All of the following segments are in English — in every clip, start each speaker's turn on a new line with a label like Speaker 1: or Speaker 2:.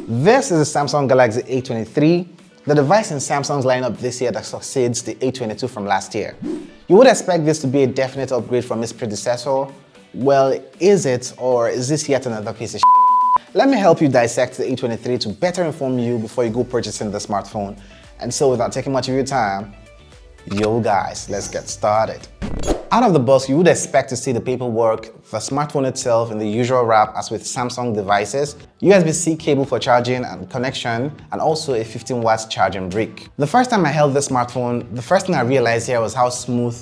Speaker 1: This is the Samsung Galaxy A23, the device in Samsung's lineup this year that succeeds the A22 from last year. You would expect this to be a definite upgrade from its predecessor. Well, is it, or is this yet another piece of shit? Let me help you dissect the A23 to better inform you before you go purchasing the smartphone. And so without taking much of your time, yo guys, let's get started. Out of the box, you would expect to see the paperwork, the smartphone itself in the usual wrap as with Samsung devices, USB-C cable for charging and connection, and also a 15 watts charging brick. The first time I held this smartphone, the first thing I realized here was how smooth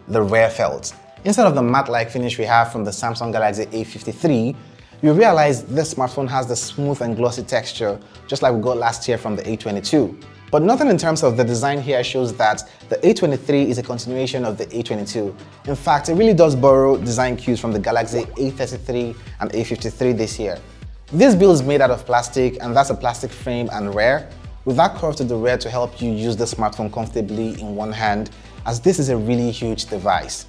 Speaker 1: the rear felt. Instead of the matte-like finish we have from the Samsung Galaxy A53, you realize this smartphone has the smooth and glossy texture, just like we got last year from the A22. But nothing in terms of the design here shows that the A23 is a continuation of the A22. In fact, it really does borrow design cues from the Galaxy A33 and A53 this year. This build is made out of plastic, and that's a plastic frame and rear, with that curve to the rear to help you use the smartphone comfortably in one hand, as this is a really huge device.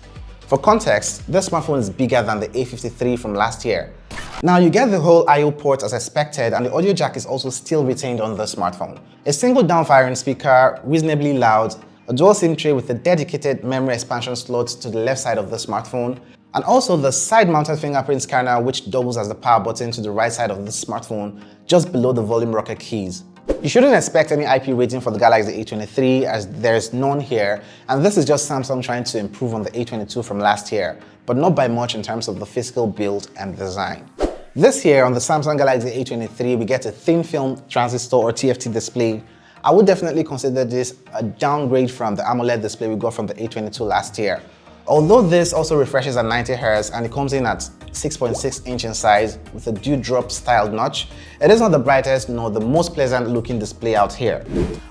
Speaker 1: For context, this smartphone is bigger than the A53 from last year. Now you get the whole I/O port as expected, and the audio jack is also still retained on the smartphone. A single down-firing speaker, reasonably loud, a dual SIM tray with a dedicated memory expansion slot to the left side of the smartphone, and also the side-mounted fingerprint scanner which doubles as the power button to the right side of the smartphone, just below the volume rocker keys. You shouldn't expect any IP rating for the Galaxy A23 as there's none here, and this is just Samsung trying to improve on the A22 from last year, but not by much in terms of the physical build and design. This year on the Samsung Galaxy A23, we get a thin film transistor or TFT display. I would definitely consider this a downgrade from the AMOLED display we got from the A22 last year. Although this also refreshes at 90Hz and it comes in at 6.6 inch in size with a dewdrop styled notch, it is not the brightest nor the most pleasant looking display out here.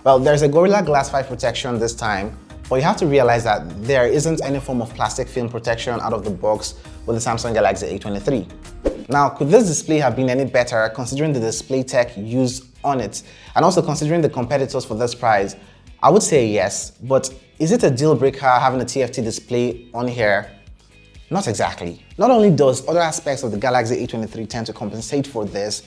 Speaker 1: Well, there's a Gorilla Glass 5 protection this time, but you have to realize that there isn't any form of plastic film protection out of the box with the Samsung Galaxy A23. Now, could this display have been any better considering the display tech used on it and also considering the competitors for this price? I would say yes, but is it a deal breaker having a TFT display on here? Not exactly. Not only does other aspects of the Galaxy A23 tend to compensate for this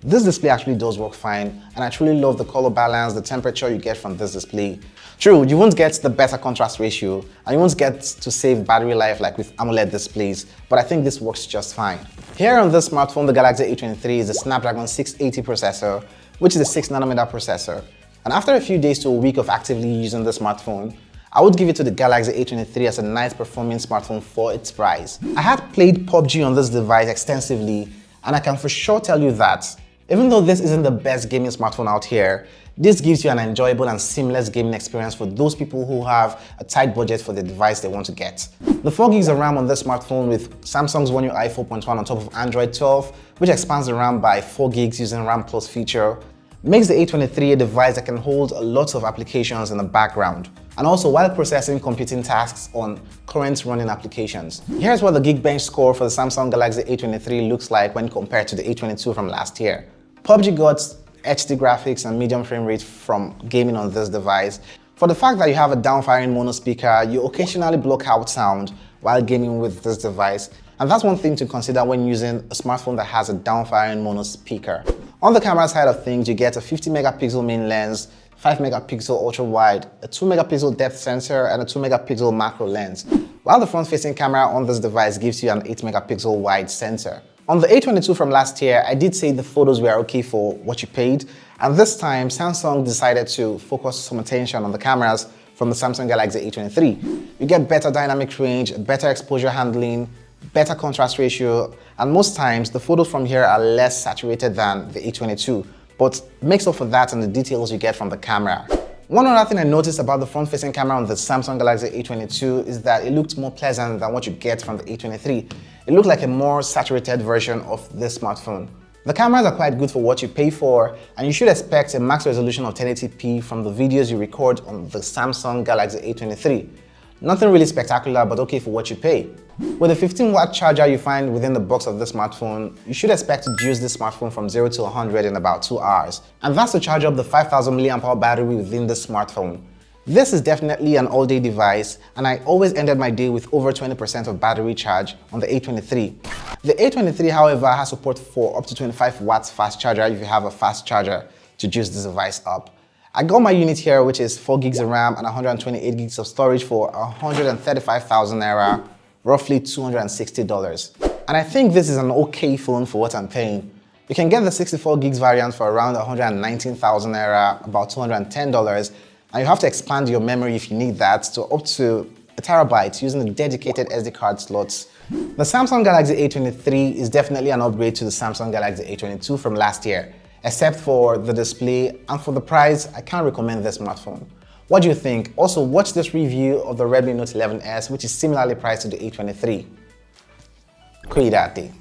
Speaker 1: display actually does work fine, and I truly love the color balance, the temperature you get from this display. True, you won't get the better contrast ratio, and you won't get to save battery life like with AMOLED displays, but I think this works just fine. Here on this smartphone, the Galaxy A23 is a Snapdragon 680 processor, which is a 6nm processor. And after a few days to a week of actively using the smartphone, I would give it to the Galaxy A23 as a nice performing smartphone for its price. I had played PUBG on this device extensively, and I can for sure tell you that even though this isn't the best gaming smartphone out here, this gives you an enjoyable and seamless gaming experience for those people who have a tight budget for the device they want to get. The 4GB of RAM on this smartphone with Samsung's One UI 4.1 on top of Android 12, which expands the RAM by 4GB using RAM Plus feature, makes the A23 a device that can hold lots of applications in the background, and also while processing computing tasks on current running applications. Here's what the Geekbench score for the Samsung Galaxy A23 looks like when compared to the A22 from last year. PUBG got HD graphics and medium frame rate from gaming on this device. For the fact that you have a down-firing mono speaker, you occasionally block out sound while gaming with this device, and that's one thing to consider when using a smartphone that has a down-firing mono speaker. On the camera side of things, you get a 50MP main lens, 5MP ultra-wide, a 2MP depth sensor, and a 2MP macro lens, while the front-facing camera on this device gives you an 8MP wide sensor. On the A22 from last year, I did say the photos were okay for what you paid, and this time Samsung decided to focus some attention on the cameras from the Samsung Galaxy A23. You get better dynamic range, better exposure handling, better contrast ratio, and most times the photos from here are less saturated than the A22, but makes up for that in the details you get from the camera. One other thing I noticed about the front-facing camera on the Samsung Galaxy A22 is that it looked more pleasant than what you get from the A23. It looked like a more saturated version of this smartphone. The cameras are quite good for what you pay for, and you should expect a max resolution of 1080p from the videos you record on the Samsung Galaxy A23. Nothing really spectacular, but okay for what you pay. With the 15-watt charger you find within the box of this smartphone, you should expect to use this smartphone from 0 to 100 in about 2 hours. And that's to charge up the 5000 mAh battery within this smartphone. This is definitely an all-day device, and I always ended my day with over 20% of battery charge on the A23. The A23, however, has support for up to 25 watts fast charger if you have a fast charger to juice this device up. I got my unit here, which is 4 gigs of RAM and 128 gigs of storage for 135,000 naira, roughly $260. And I think this is an okay phone for what I'm paying. You can get the 64 gigs variant for around 119,000 naira, about $210, and you have to expand your memory if you need that to up to a terabyte using the dedicated SD card slots. The Samsung Galaxy A23 is definitely an upgrade to the Samsung Galaxy A22 from last year, except for the display, and for the price, I can't recommend this smartphone. What do you think? Also, watch this review of the Redmi Note 11S, which is similarly priced to the A23. Cuidate.